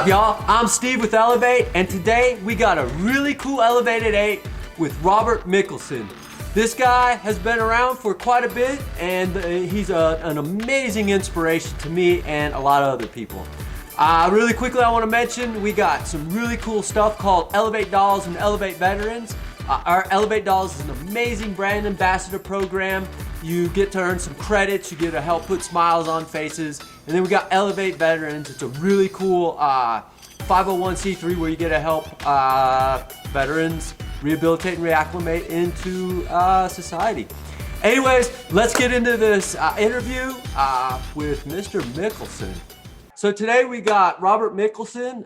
up, y'all? I'm Steve with Elev8, and today we got a really cool Elevated 8 with Robert Mickelsen. This guy has been around for quite a bit, and he's an amazing inspiration to me and a lot of other people. Really quickly, I want to mention we got some really cool stuff called Elev8 Dolls and Elev8 Veterans. Our Elev8 Dolls is an amazing brand ambassador program. You get to earn some credits, you get to help put smiles on faces. And then we got Elev8 Veterans. It's a really cool 501c3 where you get to help veterans rehabilitate and reacclimate into society. Anyways, let's get into this interview with Mr. Mickelsen. So today we got Robert Mickelsen.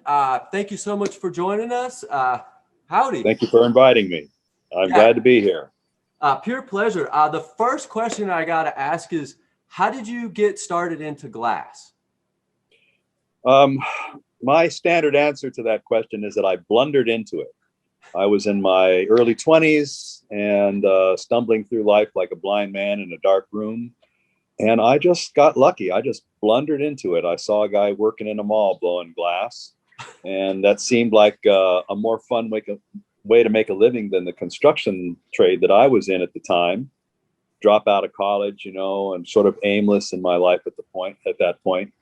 Thank you so much for joining us. Howdy. Thank you for inviting me. I'm glad to be here. Pure pleasure. The first question I got to ask is, how did you get started into glass? My standard answer to that question is that I blundered into it. I was in my early 20s and stumbling through life like a blind man in a dark room. And I just got lucky. I just blundered into it. I saw a guy working in a mall blowing glass. And that seemed like a more fun way to make a living than the construction trade that I was in at the time. Drop out of college, and sort of aimless in my life at that point.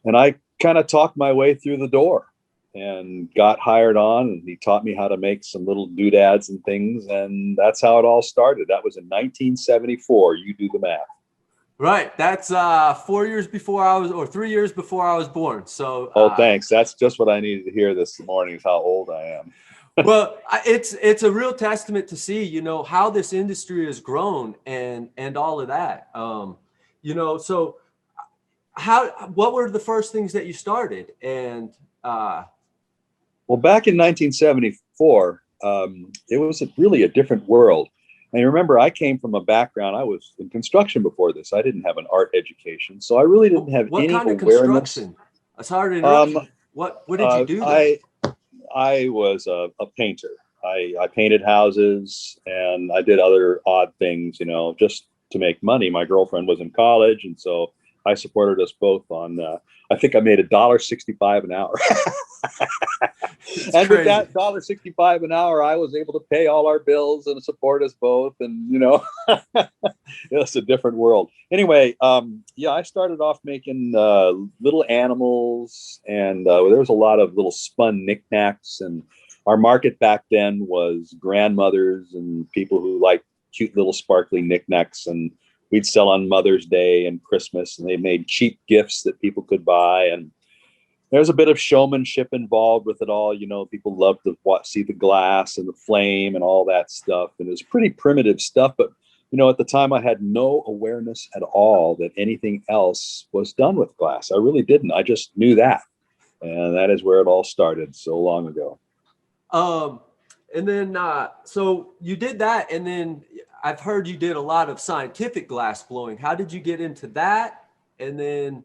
And I kind of talked my way through the door and got hired on, and he taught me how to make some little doodads and things. And that's how it all started. That was in 1974. You do the math. Right. That's 4 years before I was, or 3 years before I was born. So. Oh, thanks. That's just what I needed to hear this morning, is how old I am. Well, it's a real testament to see, how this industry has grown and all of that. So what were the first things that you started? And well, back in 1974, it was really a different world. And remember, I came from a background, I was in construction before this. I didn't have an art education, so I really didn't have any kind of awareness. Construction? Sorry to interrupt you. What did you do? I was a painter. I painted houses and I did other odd things, just to make money. My girlfriend was in college, and so I supported us both on, I think I made $1.65 an hour. And crazy. with that $1.65 an hour, I was able to pay all our bills and support us both. And, it's a different world. Anyway, I started off making little animals, and there was a lot of little spun knickknacks. And our market back then was grandmothers and people who liked cute little sparkly knickknacks. And we'd sell on Mother's Day and Christmas, and they made cheap gifts that people could buy. And there's a bit of showmanship involved with it all. People love to see the glass and the flame and all that stuff. And it was pretty primitive stuff. But, at the time I had no awareness at all that anything else was done with glass. I really didn't. I just knew that. And that is where it all started so long ago. And then, so you did that. And then I've heard you did a lot of scientific glass blowing. How did you get into that? And then...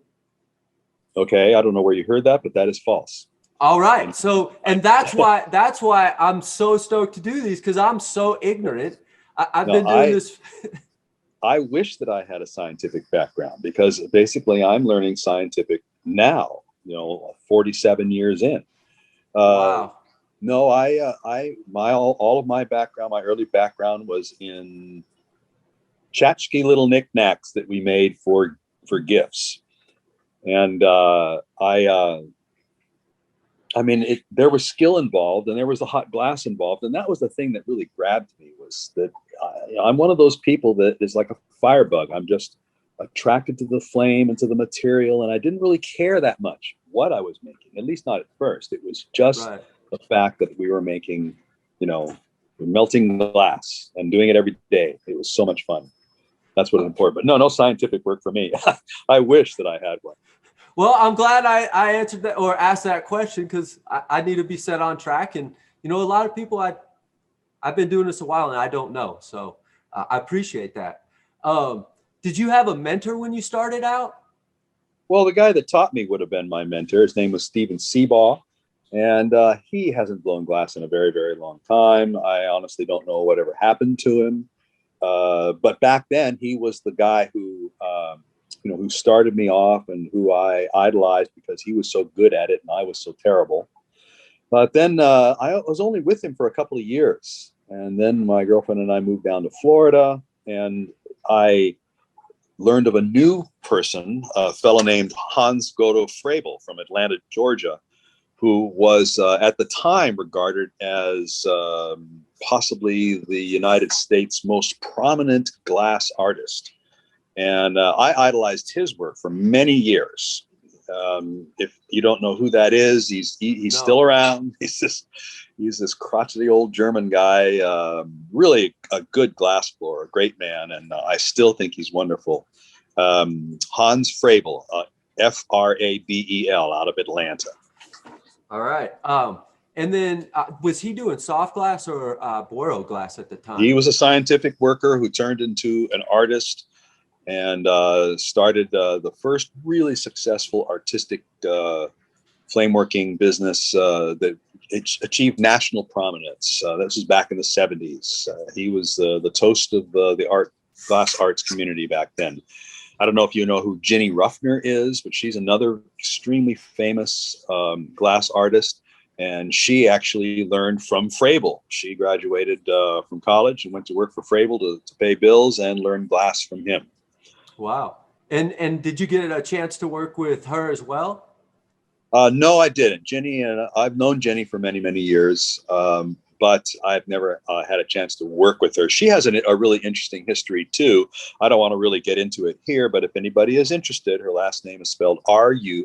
Okay, I don't know where you heard that, but that is false. All right. So, and that's why I'm so stoked to do these, because I'm so ignorant. I've been doing this. I wish that I had a scientific background, because basically I'm learning scientific now, 47 years in. Wow. No, all of my background, my early background was in tchotchke little knickknacks that we made for gifts. And there was skill involved, and there was the hot glass involved. And that was the thing that really grabbed me, was that I'm one of those people that is like a firebug. I'm just attracted to the flame and to the material. And I didn't really care that much what I was making, at least not at first. It was just the fact that we were making, melting glass and doing it every day. It was so much fun. That's what is important. But no scientific work for me. I wish that I had one. Well, I'm glad I answered that, or asked that question, because I need to be set on track. And, a lot of people, I've been doing this a while and I don't know. So I appreciate that. Did you have a mentor when you started out? Well, the guy that taught me would have been my mentor. His name was Steven Seabaugh. And he hasn't blown glass in a very, very long time. I honestly don't know whatever happened to him. But back then, he was the guy who who started me off and who I idolized because he was so good at it and I was so terrible. But then I was only with him for a couple of years. And then my girlfriend and I moved down to Florida, and I learned of a new person, a fellow named Hans Godo Frebel from Atlanta, Georgia, who was at the time regarded as possibly the United States' most prominent glass artist. And I idolized his work for many years. If you don't know who that is, he's No. still around. He's this crotchety old German guy, really a good glass blower, a great man, and I still think he's wonderful. Hans Frebel, F-R-A-B-E-L, out of Atlanta. All right. And then was he doing soft glass or Boro glass at the time? He was a scientific worker who turned into an artist and started the first really successful artistic flameworking business that achieved national prominence. This was back in the 70s. He was the toast of the glass arts community back then. I don't know if you know who Jenny Ruffner is, but she's another extremely famous glass artist. And she actually learned from Frebel. She graduated from college and went to work for Frebel to pay bills and learn glass from him. Wow. And did you get a chance to work with her as well? No, I didn't. Jenny, and I've known Jenny for many, many years, but I've never had a chance to work with her. She has a really interesting history too. I don't want to really get into it here, but if anybody is interested, her last name is spelled R-U-F-F-N-E-R,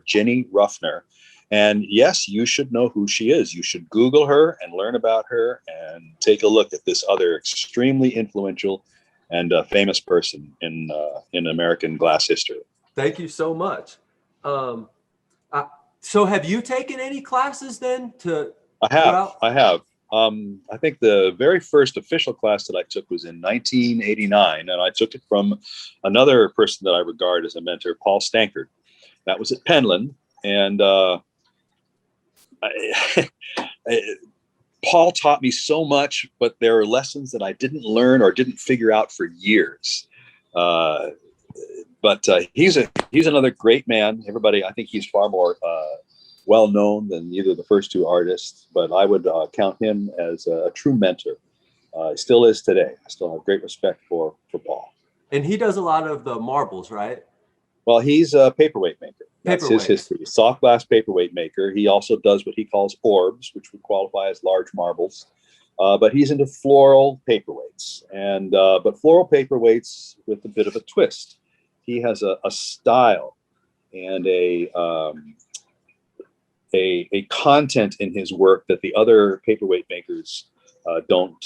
Jenny Ruffner. And yes, you should know who she is. You should Google her and learn about her and take a look at this other extremely influential and famous person in American glass history. Thank you so much. So have you taken any classes then I have. I think the very first official class that I took was in 1989, and I took it from another person that I regard as a mentor, Paul Stankard. That was at Penland, and Paul taught me so much, but there are lessons that I didn't learn or didn't figure out for years. But he's another great man. Everybody, I think he's far more well known than either the first two artists, but I would count him as a true mentor. He still is today. I still have great respect for Paul. And he does a lot of the marbles, right? Well, he's a paperweight maker. That's his history. Soft glass paperweight maker. He also does what he calls orbs, which would qualify as large marbles. But he's into floral paperweights, and but floral paperweights with a bit of a twist. He has a style and a content in his work that the other paperweight makers don't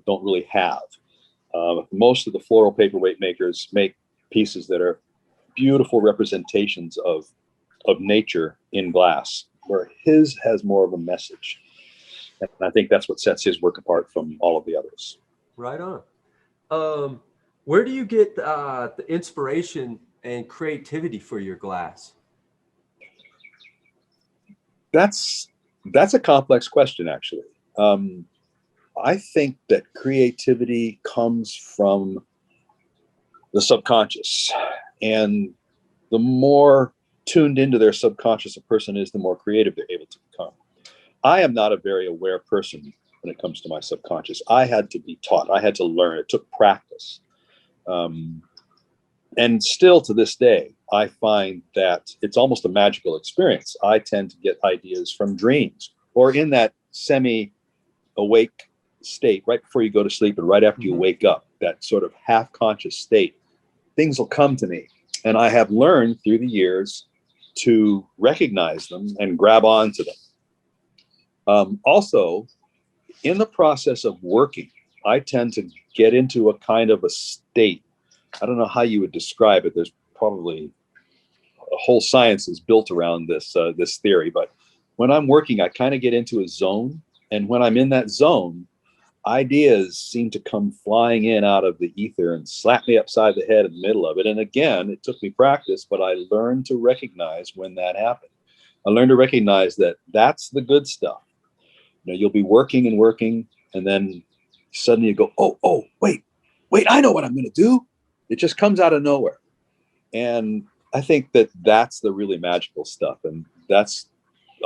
really have. Most of the floral paperweight makers make pieces that are beautiful representations of nature in glass, where his has more of a message. And I think that's what sets his work apart from all of the others. Right on. Where do you get the inspiration and creativity for your glass? That's a complex question, actually. I think that creativity comes from the subconscious, and the more tuned into their subconscious a person is, the more creative they're able to become. I am not a very aware person when it comes to my subconscious. I had to be taught. I had to learn. It took practice. And still to this day, I find that it's almost a magical experience. I tend to get ideas from dreams or in that semi-awake state right before you go to sleep and right after you wake up, that sort of half-conscious state. Things will come to me. And I have learned through the years to recognize them and grab onto them. Also, in the process of working, I tend to get into a kind of a state. I don't know how you would describe it. There's probably a whole science is built around this theory. But when I'm working, I kind of get into a zone. And when I'm in that zone, ideas seem to come flying in out of the ether and slap me upside the head in the middle of it. And again, it took me practice, but I learned to recognize when that happened. I learned to recognize that that's the good stuff. You know, you'll be working and working, and then suddenly you go, oh, wait, I know what I'm going to do. It just comes out of nowhere. And I think that that's the really magical stuff. And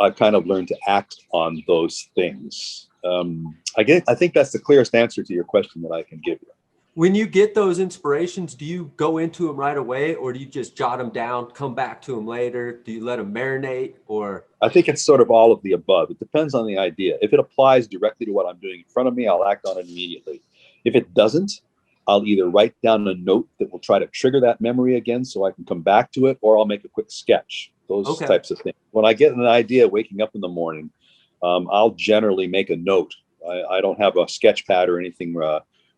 I've kind of learned to act on those things. I think that's the clearest answer to your question that I can give you. When you get those inspirations, do you go into them right away, or do you just jot them down, come back to them later? Do you let them marinate, or? I think it's sort of all of the above. It depends on the idea. If it applies directly to what I'm doing in front of me, I'll act on it immediately. If it doesn't, I'll either write down a note that will try to trigger that memory again so I can come back to it, or I'll make a quick sketch, those types of things. When I get an idea waking up in the morning, I'll generally make a note. I don't have a sketch pad or anything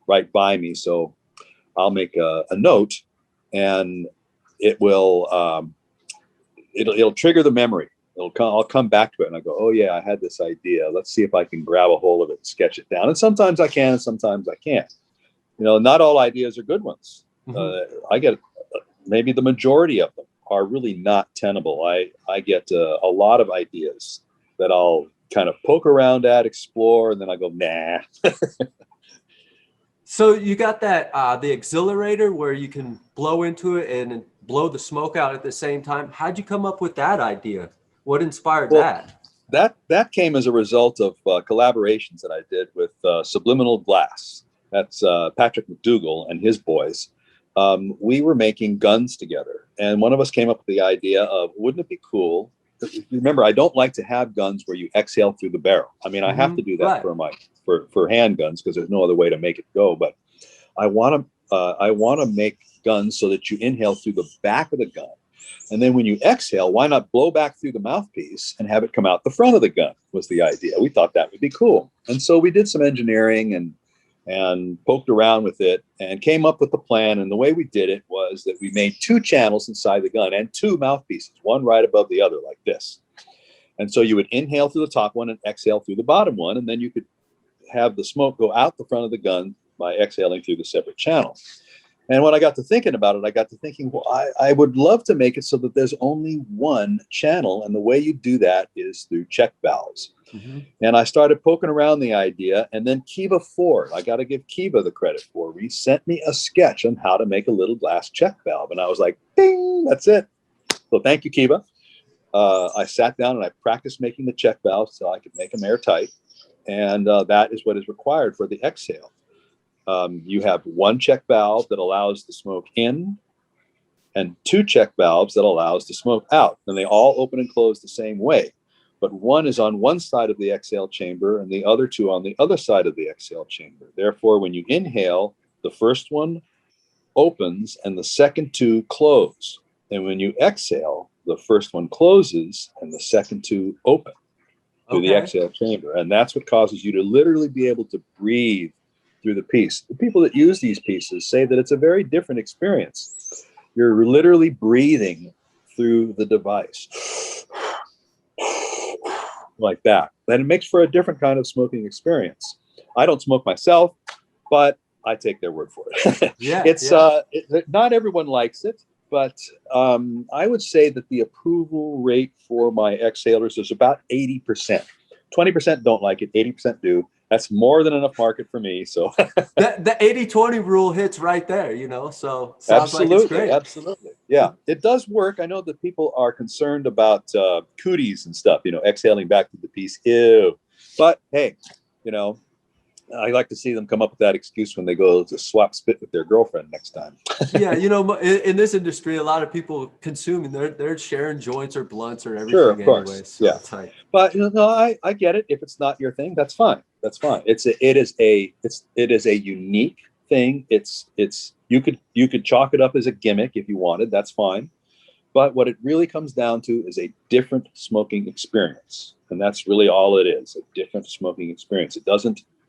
right by me, so I'll make a note, and it will it'll trigger the memory. I'll come back to it, and I go, oh yeah, I had this idea. Let's see if I can grab a hold of it and sketch it down. And sometimes I can, and sometimes I can't. Not all ideas are good ones. I get maybe the majority of them are really not tenable. I get a lot of ideas that I'll kind of poke around at, explore, and then I go, nah. So you got that, the exhilarator where you can blow into it and blow the smoke out at the same time. How'd you come up with that idea? What inspired that? That came as a result of collaborations that I did with Subliminal Glass. That's Patrick McDougall and his boys. We were making guns together, and one of us came up with the idea of, wouldn't it be cool? Remember, I don't like to have guns where you exhale through the barrel. I mean, I have to do that for handguns because there's no other way to make it go. But I want to make guns so that you inhale through the back of the gun, and then when you exhale, why not blow back through the mouthpiece and have it come out the front of the gun? Was the idea. We thought that would be cool, and so we did some engineering and poked around with it and came up with the plan. And the way we did it was that we made 2 channels inside the gun and 2 mouthpieces, one right above the other like this. And so you would inhale through the top one and exhale through the bottom one. And then you could have the smoke go out the front of the gun by exhaling through the separate channel. And when I got to thinking about it, I got to thinking, well, I would love to make it so that there's only one channel. And the way you do that is through check valves. And I started poking around the idea, and then Kiva Ford, I got to give Kiva the credit for, he sent me a sketch on how to make a little glass check valve. And I was like, ding, that's it. So thank you, Kiva. I sat down and I practiced making the check valves so I could make them airtight. And that is what is required for the exhale. You have 1 check valve that allows the smoke in, and 2 check valves that allows the smoke out. And they all open and close the same way. But one is on one side of the exhale chamber and the other 2 on the other side of the exhale chamber. Therefore, when you inhale, the first one opens and the second 2 close. And when you exhale, the first one closes and the second 2 open through the exhale chamber. And that's what causes you to literally be able to breathe through the piece. The people that use these pieces say that it's a very different experience. You're literally breathing through the device. Like that. And it makes for a different kind of smoking experience. I don't smoke myself, but I take their word for it. Not everyone likes it, but I would say that the approval rate for my exhalers is about 80%. 20% don't like it, 80% do. That's more than enough market for me. So the 80-20 rule hits right there, so sounds like it's great. Absolutely. Yeah, it does work. I know that people are concerned about cooties and stuff, exhaling back to the piece. Ew. But hey, I like to see them come up with that excuse when they go to swap spit with their girlfriend next time. Yeah, in this industry, a lot of people consuming, they're sharing joints or blunts or everything. Sure, of course. Anyway, so yeah. It's like, but I get it. If it's not your thing, that's fine. That's fine. It is a unique thing. You could chalk it up as a gimmick if you wanted. That's fine. But what it really comes down to is a different smoking experience, and that's really all it is. A different smoking experience.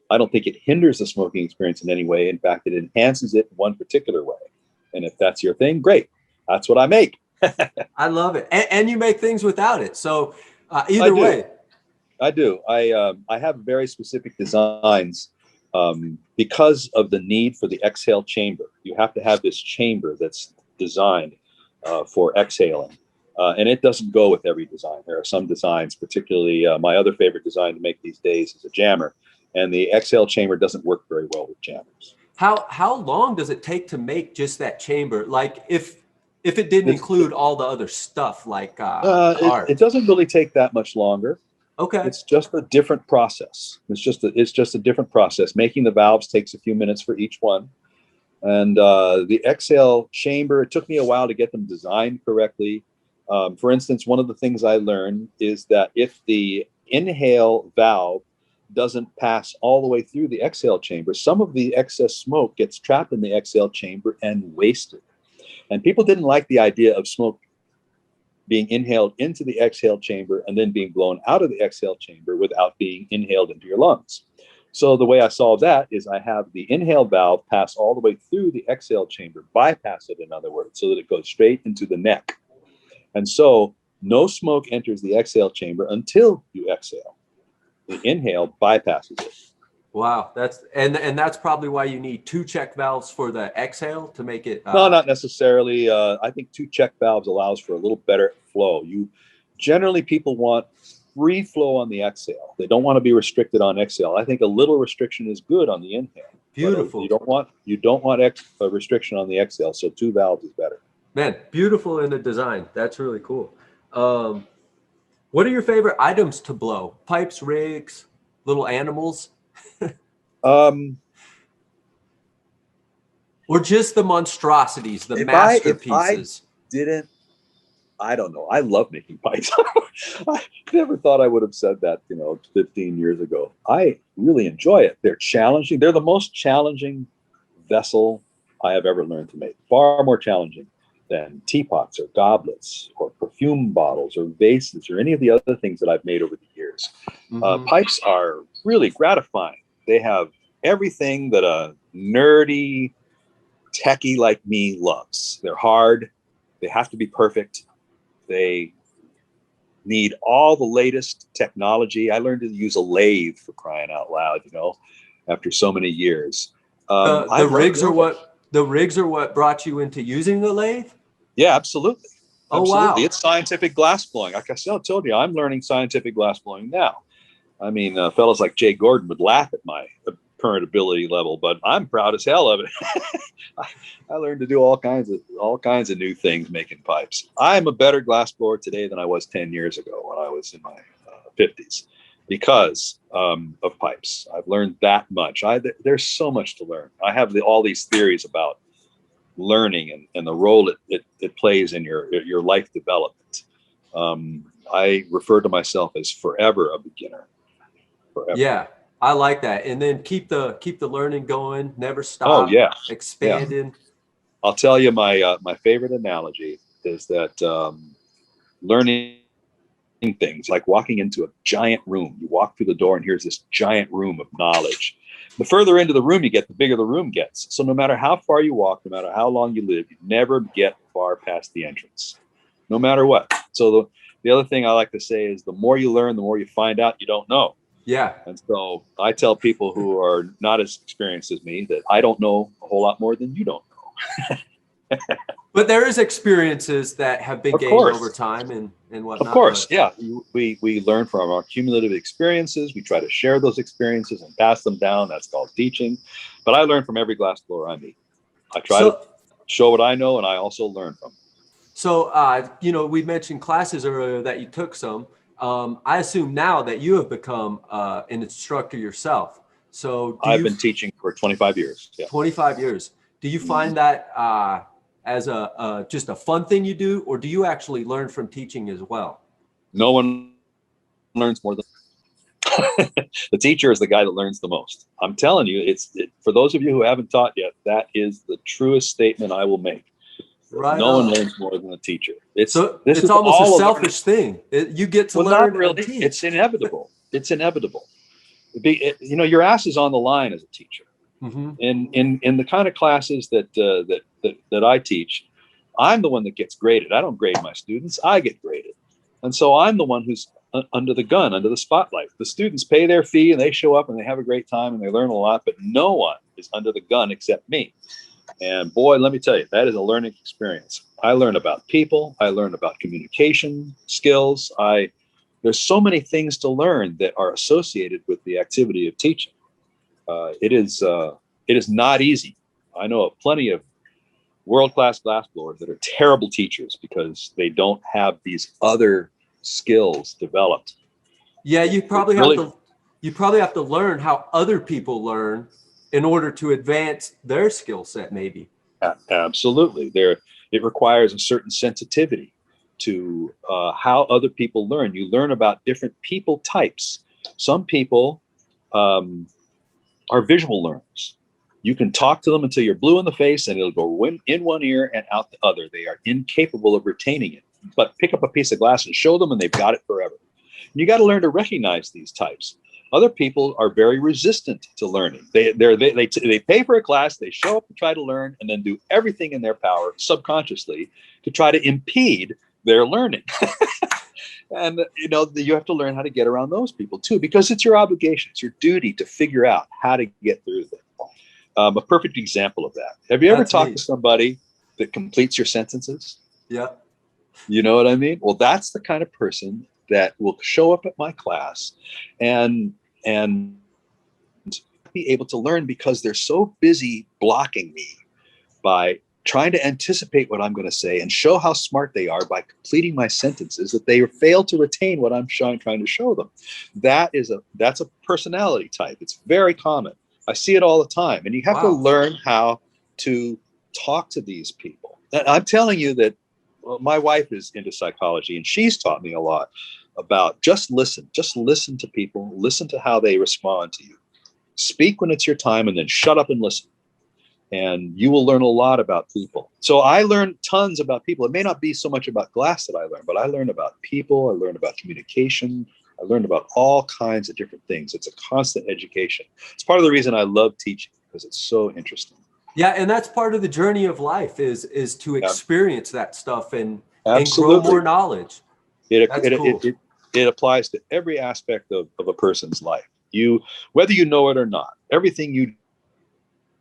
I don't think it hinders the smoking experience in any way. In fact, it enhances it in one particular way. And if that's your thing, great. That's what I make. I love it. And you make things without it. So either way. I do. I have very specific designs because of the need for the exhale chamber. You have to have this chamber that's designed for exhaling. And it doesn't go with every design. There are some designs, particularly my other favorite design to make these days is a jammer. And the exhale chamber doesn't work very well with jammers. How long does it take to make just that chamber? Like if it didn't It's, include all the other stuff like it heart. doesn't really take that much longer. Okay. It's just a different process. It's just a different process. Making the valves takes a few minutes for each one. And the exhale chamber, it took me a while to get them designed correctly. For instance, one of the things I learned is that if the inhale valve doesn't pass all the way through the exhale chamber, some of the excess smoke gets trapped in the exhale chamber and wasted. And people didn't like the idea of smoke being inhaled into the exhale chamber and then being blown out of the exhale chamber without being inhaled into your lungs. So the way I solve that is I have the inhale valve pass all the way through the exhale chamber, bypass it, in other words, so that it goes straight into the neck. And so no smoke enters the exhale chamber until you exhale. The inhale bypasses it. Wow, that's probably why you need two check valves for the exhale to make it. No, not necessarily. I think two check valves allows for a little better flow. Generally people want free flow on the exhale. They don't want to be restricted on exhale. I think a little restriction is good on the inhale. Beautiful. You don't want a restriction on the exhale. So two valves is better. Man, beautiful in the design. That's really cool. What are your favorite items to blow? Pipes, rigs, little animals? Or just the monstrosities, the masterpieces? I don't know. I love making pipes. I never thought I would have said that, 15 years ago. I really enjoy it. They're challenging. They're the most challenging vessel I have ever learned to make. Far more challenging than teapots or goblets or perfume bottles or vases or any of the other things that I've made over the years. Mm-hmm. Pipes are really gratifying. They have everything that a nerdy techie like me loves. They're hard. They have to be perfect. They need all the latest technology. I learned to use a lathe, for crying out loud, after so many years. The rigs are what brought you into using the lathe? Yeah, absolutely. Oh, absolutely. wow. It's scientific glass blowing. Like I told you, I'm learning scientific glass blowing now. I mean, fellows like Jay Gordon would laugh at my current ability level, but I'm proud as hell of it. I learned to do all kinds of new things making pipes. I'm a better glass blower today than I was 10 years ago when I was in my 50s because of pipes. I've learned that much. There's so much to learn. I have all these theories about learning and the role it plays in your life development. I refer to myself as forever a beginner. Forever. Yeah, I like that. And then keep the learning going, never stop. Oh yeah, expanding. Yeah. I'll tell you my favorite analogy is that learning things like walking into a giant room. You walk through the door and here's this giant room of knowledge. The further into the room you get, the bigger the room gets. So no matter how far you walk, no matter how long you live, you never get far past the entrance, no matter what. So the other thing I like to say is the more you learn, the more you find out you don't know. Yeah. And so I tell people who are not as experienced as me that I don't know a whole lot more than you don't know. But there is experiences that have been gained over time and whatnot. Of course, yeah. We learn from our cumulative experiences. We try to share those experiences and pass them down. That's called teaching. But I learn from every glass blower I meet. I try to show what I know, and I also learn from them. So, we mentioned classes earlier that you took some. I assume now that you have become an instructor yourself. So I've been teaching for 25 years. Yeah. 25 years. Do you find that as just a fun thing you do, or do you actually learn from teaching as well? No one learns more than the teacher is the guy that learns the most. I'm telling you, for those of you who haven't taught yet, that is the truest statement I will make. Right. No one learns more than a teacher. It's almost a selfish thing. You get to learn. Not really. And teach. It's inevitable. It's inevitable. Your ass is on the line as a teacher. Mm-hmm. In the kind of classes that I teach, I'm the one that gets graded. I don't grade my students. I get graded. And so I'm the one who's under the gun, under the spotlight. The students pay their fee and they show up and they have a great time and they learn a lot, but no one is under the gun except me. And boy, let me tell you, that is a learning experience. I learn about people. I learn about communication skills. There's so many things to learn that are associated with the activity of teaching. It is It is not easy. I know of plenty of world-class glassblowers that are terrible teachers because they don't have these other skills developed. Yeah, Really, you probably have to learn how other people learn in order to advance their skill set, maybe. absolutely. It requires a certain sensitivity to how other people learn. You learn about different people types. Some people are visual learners. You can talk to them until you're blue in the face and it'll go in one ear and out the other. They are incapable of retaining it. But pick up a piece of glass and show them and they've got it forever. And you got to learn to recognize these types. Other people are very resistant to learning. They pay for a class, they show up to try to learn, and then do everything in their power subconsciously to try to impede their learning. And you have to learn how to get around those people too, because it's your obligation, it's your duty to figure out how to get through them. A perfect example of that. Have you ever talked to somebody that completes your sentences? Yeah. You know what I mean? Well, that's the kind of person that will show up at my class and be able to learn because they're so busy blocking me by trying to anticipate what I'm going to say and show how smart they are by completing my sentences that they fail to retain what I'm trying to show them. That's a personality type. It's very common. I see it all the time. And you have to learn how to talk to these people. And I'm telling you that my wife is into psychology and she's taught me a lot about just listen to people, listen to how they respond to you. Speak when it's your time and then shut up and listen. And you will learn a lot about people. So I learned tons about people. It may not be so much about glass that I learned, but I learned about people. I learned about communication. I learned about all kinds of different things. It's a constant education. It's part of the reason I love teaching because it's so interesting. Yeah, and that's part of the journey of life is to experience that stuff and Absolutely. grow more knowledge. It applies to every aspect of a person's life. Whether you know it or not, everything you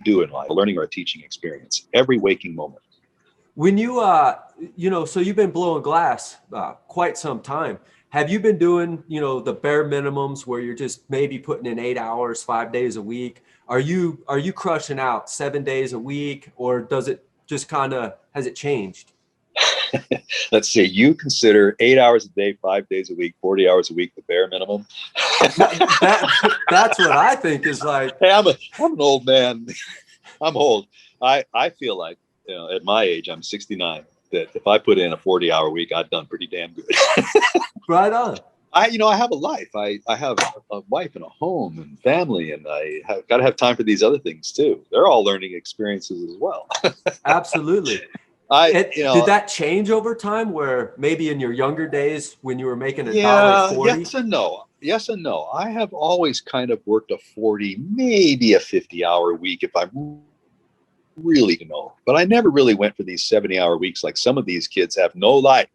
do in life, a learning or a teaching experience, every waking moment. When you, so you've been blowing glass quite some time. Have you been doing, the bare minimums where you're just maybe putting in 8 hours, 5 days a week? Are you crushing out 7 days a week, or does it just has it changed? Let's see, you consider 8 hours a day, 5 days a week, 40 hours a week, the bare minimum? That's what I think is like. Hey, I'm an old man. I'm old. I feel like, at my age, I'm 69, that if I put in a 40-hour week, I've done pretty damn good. Right on. I have a life. I have a wife and a home and family, and I have got to have time for these other things too. They're all learning experiences as well. Absolutely. Did that change over time where maybe in your younger days when you were making $1.40? Yes and no. I have always kind of worked a 40, maybe a 50-hour week if I'm really, but I never really went for these 70-hour weeks like some of these kids have no life.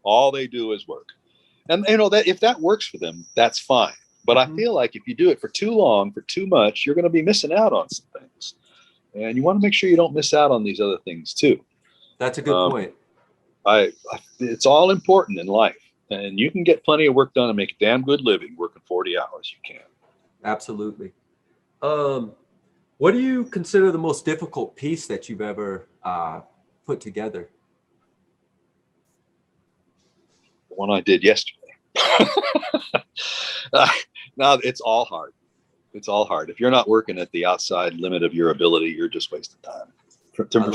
All they do is work. And that if that works for them, that's fine. But I feel like if you do it for too long, for too much, you're going to be missing out on some things. And you want to make sure you don't miss out on these other things too. That's a good point. It's all important in life. And you can get plenty of work done and make a damn good living working 40 hours. You can. Absolutely. What do you consider the most difficult piece that you've ever put together? The one I did yesterday. Now it's all hard. It's all hard. If you're not working at the outside limit of your ability, you're just wasting time.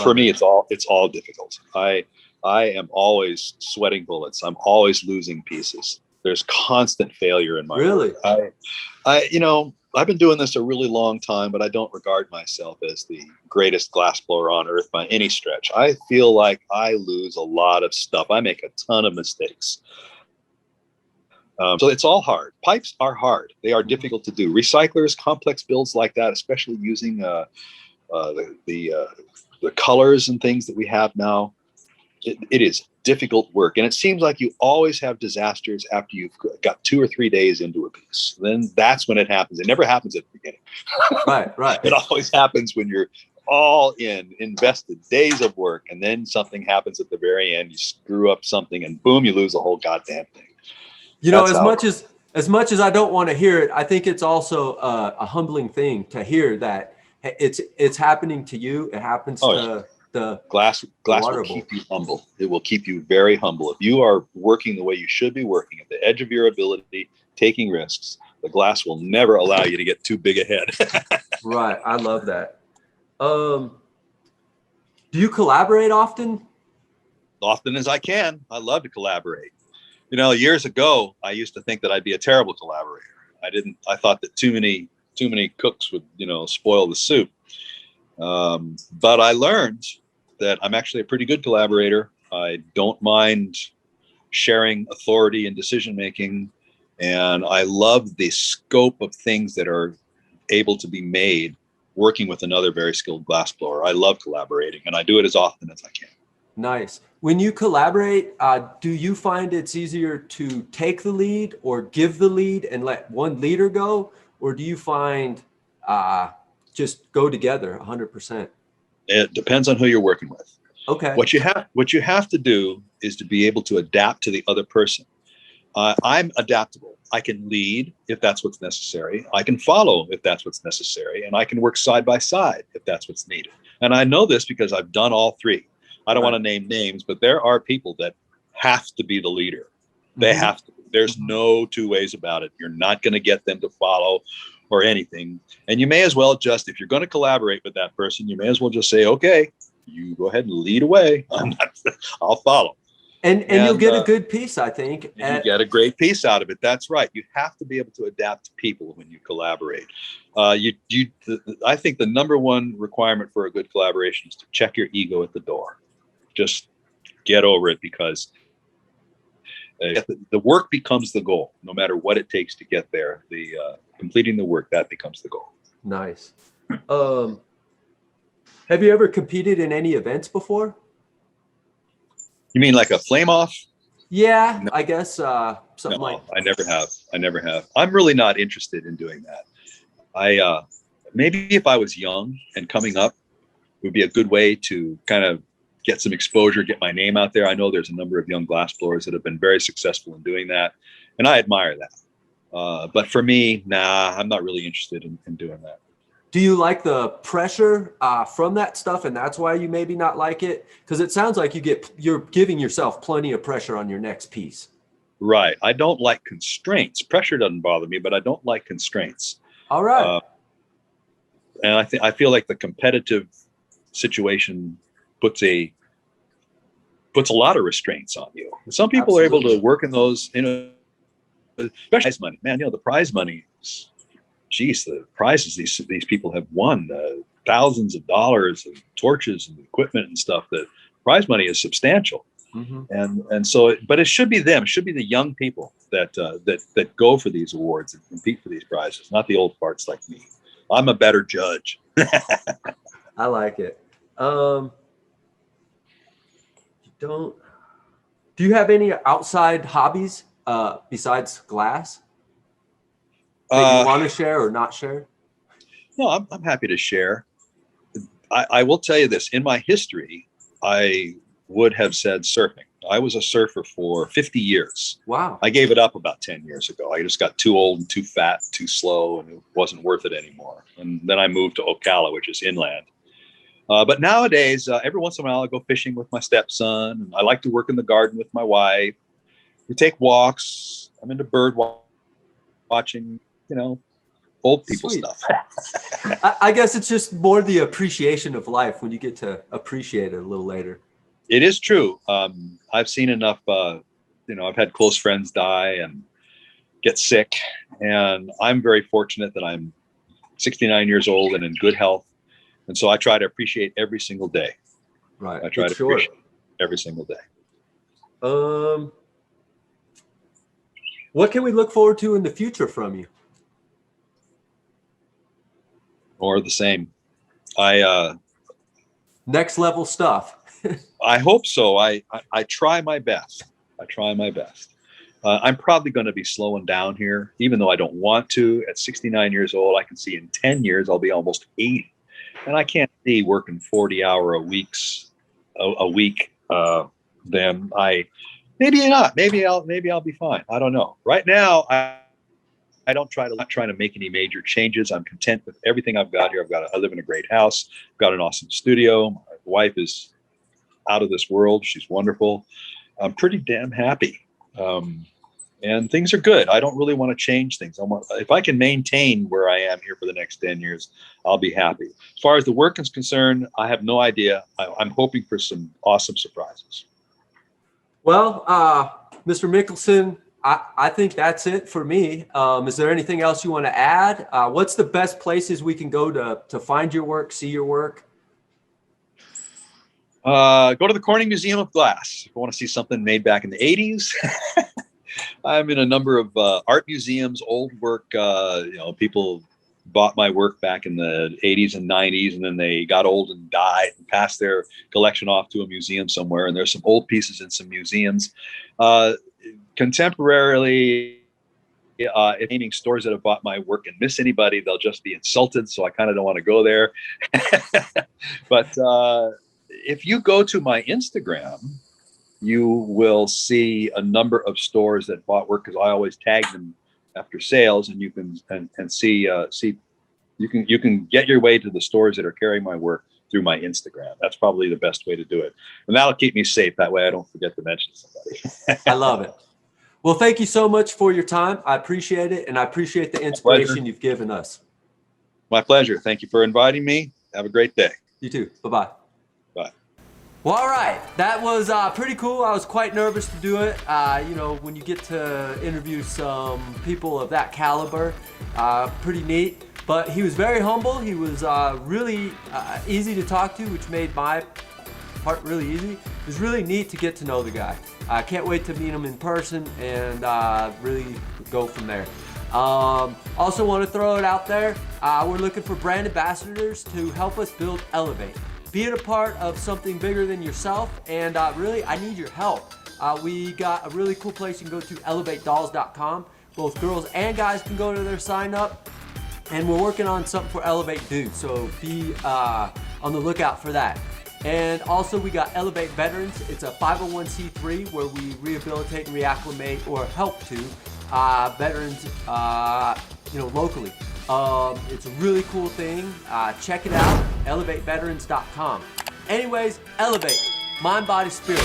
For me, it's all difficult. I am always sweating bullets. I'm always losing pieces. There's constant failure in my work. I've been doing this a really long time, but I don't regard myself as the greatest glassblower on earth by any stretch. I feel like I lose a lot of stuff. I make a ton of mistakes. So it's all hard. Pipes are hard. They are difficult to do. Recyclers, complex builds like that, especially using the colors and things that we have now, it is difficult work. And it seems like you always have disasters after you've got 2 or 3 days into a piece. Then that's when it happens. It never happens at the beginning. Right. It always happens when you're all invested days of work, and then something happens at the very end. You screw up something and boom, you lose the whole goddamn thing. As much as I don't want to hear it, I think it's also a humbling thing to hear that, it's happening to you. It happens Oh, to the glass water will bowl. keep you humble. It will keep you very humble. If you are working the way you should be working, at the edge of your ability, taking risks, the glass will never allow you to get too big ahead. Right. I love that. Do you collaborate often? Often as I can. I love to collaborate. You know, years ago, I used to think that I'd be a terrible collaborator. I thought that too many cooks would, spoil the soup. But I learned that I'm actually a pretty good collaborator. I don't mind sharing authority and decision making. And I love the scope of things that are able to be made working with another very skilled glassblower. I love collaborating, and I do it as often as I can. Nice. When you collaborate, do you find it's easier to take the lead or give the lead and let one leader go? Or do you find just go together 100%? It depends on who you're working with. Okay. What you have to do is to be able to adapt to the other person. I'm adaptable. I can lead if that's what's necessary. I can follow if that's what's necessary. And I can work side by side if that's what's needed. And I know this because I've done all three. I don't want to name names, but there are people that have to be the leader. They have to. There's no two ways about it. You're not going to get them to follow or anything. And you may as well just, if you're going to collaborate with that person, you may as well just say, okay, you go ahead and lead away. I'll follow. And you'll get a good piece, I think. You get a great piece out of it. That's right. You have to be able to adapt to people when you collaborate. I think the number one requirement for a good collaboration is to check your ego at the door. Just get over it, because the work becomes the goal. No matter what it takes to get there, completing the work, that becomes the goal. Nice. Have you ever competed in any events before? You mean like a flame off? Yeah, No. I guess something like. I never have. I'm really not interested in doing that. Maybe if I was young and coming up, it would be a good way to kind of get some exposure, get my name out there. I know there's a number of young glassblowers that have been very successful in doing that, and I admire that. But for me, nah, I'm not really interested in doing that. Do you like the pressure from that stuff, and that's why you maybe not like it? Because it sounds like you're giving yourself plenty of pressure on your next piece. Right. I don't like constraints. Pressure doesn't bother me, but I don't like constraints. All right. And I feel like the competitive situation puts a lot of restraints on you. Some people are able to work in those, especially prize money. Man, the prize money. Geez, the prizes these people have won, thousands of dollars and torches and equipment and stuff. That prize money is substantial. And so, but it should be them. It should be the young people that go for these awards and compete for these prizes, not the old farts like me. I'm a better judge. I like it. Do you have any outside hobbies besides glass that you want to share or not share? No, I'm happy to share. I will tell you this. In my history, I would have said surfing. I was a surfer for 50 years. Wow. I gave it up about 10 years ago. I just got too old and too fat, too slow, and it wasn't worth it anymore. And then I moved to Ocala, which is inland. But nowadays, every once in a while, I go fishing with my stepson. And I like to work in the garden with my wife. We take walks. I'm into bird watching, old people stuff. I guess it's just more the appreciation of life when you get to appreciate it a little later. It is true. I've seen enough, I've had close friends die and get sick. And I'm very fortunate that I'm 69 years old and in good health. And so I try to appreciate every single day. Right. I try to appreciate every single day. What can we look forward to in the future from you? Or the same. Next level stuff. I hope so. I try my best. I'm probably going to be slowing down here, even though I don't want to. At 69 years old, I can see in 10 years I'll be almost 80. And I can't see working 40-hour weeks a week. Then maybe not. Maybe I'll be fine. I don't know. Right now, I don't try to not trying to make any major changes. I'm content with everything I've got here. I live in a great house. I've got an awesome studio. My wife is out of this world. She's wonderful. I'm pretty damn happy. And things are good. I don't really want to change things. If I can maintain where I am here for the next 10 years, I'll be happy. As far as the work is concerned, I have no idea. I'm hoping for some awesome surprises. Well, Mr. Mickelsen, I think that's it for me. Is there anything else you want to add? What's the best places we can go to find your work, see your work? Go to the Corning Museum of Glass. If you want to see something made back in the 80s. I'm in a number of art museums, old work. People bought my work back in the 80s and 90s, and then they got old and died and passed their collection off to a museum somewhere. And there's some old pieces in some museums. Contemporarily, if painting stores that have bought my work and miss anybody, they'll just be insulted. So I kind of don't want to go there. But if you go to my Instagram, you will see a number of stores that bought work, because I always tag them after sales, and you can see you can get your way to the stores that are carrying my work through my Instagram. That's probably the best way to do it, and that'll keep me safe. That way I don't forget to mention somebody. I love it. Well, thank you so much for your time. I appreciate it, and I appreciate the inspiration you've given us. My pleasure. Thank you for inviting me. Have a great day. You too. Bye-bye. Bye. Well, all right. That was pretty cool. I was quite nervous to do it. When you get to interview some people of that caliber, pretty neat. But he was very humble. He was really easy to talk to, which made my part really easy. It was really neat to get to know the guy. I can't wait to meet him in person and really go from there. Also want to throw it out there. We're looking for brand ambassadors to help us build Elevate. Be it a part of something bigger than yourself, and really, I need your help. We got a really cool place you can go to, elev8dolls.com. Both girls and guys can go to their sign up, and we're working on something for Elevate Dudes, so be on the lookout for that. And also, we got Elevate Veterans. It's a 501c3 where we rehabilitate and reacclimate, or help to veterans, locally. It's a really cool thing. Check it out, elevateveterans.com. Anyways, elevate, mind, body, spirit.